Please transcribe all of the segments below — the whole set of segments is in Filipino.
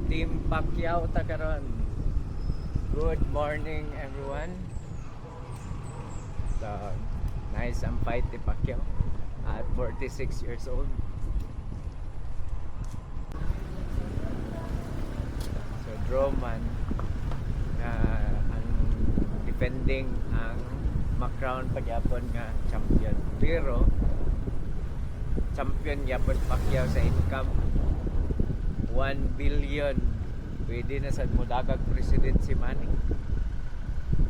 Team Pacquiao ta karon. Good morning everyone. So, nice ang fight ni Pacquiao at 46 years old. So, draw man na ang defending ang McCrown pagyapon nga champion. Pero champion yapon Pacquiao sa income 1 billion. Pwede na sa mudagag president si Manny.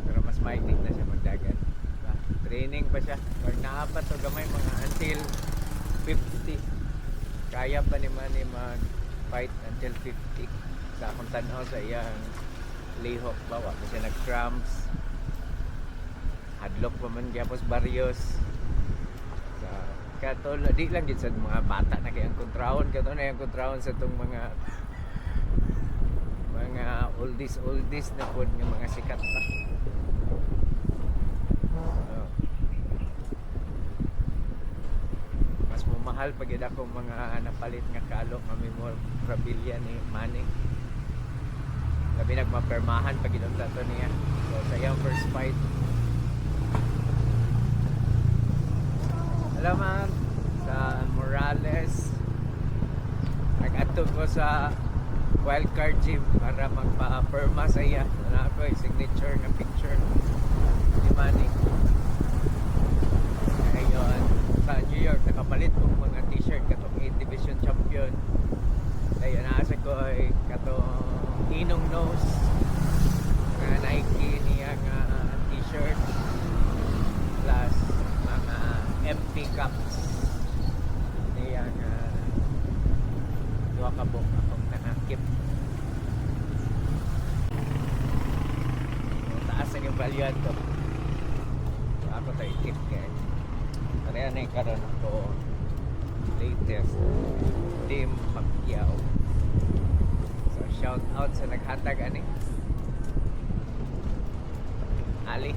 Pero mas maitig na siya magdagan. Diba? Training pa siya. Pag naapat o gamay mga until 50. Kaya pa ni Manny mag-fight until 50. Sa akong tanaw sa iyang lihok. Bawa pa siya nag-cramps. Hadlock pa man gyapos Barrios. Katol, di lang gid sa mga bata na kayang kontrahon. Katol na yung kontrahon sa itong mga oldies na pod ng mga sikat pa. Mas mamahal pag yun akong mga napalit nga kalo memorabilia ni Manny. Labi nagmapermahan pag yun ang tato niya. So sa iyang first fight, salamat sa Morales. Nag-ato ko sa wildcard gym para magpa-perma sa iya. Wala ako yung signature na picture ni Manny. Ngayon, sa New York, nakapalit kong mga t-shirt katong 8 Division Champion. Ayun, naasa ko ay katong Inong Nose na Nike niya nga t-shirt plus mga empty cups niya nga duha ka book akong nakakip. Taas ang yung valuan to. So, ako tayo ikip guys. Kaya na yung karoon ako latest Team Pacquiao. So shout out sa naghatag ani Ali.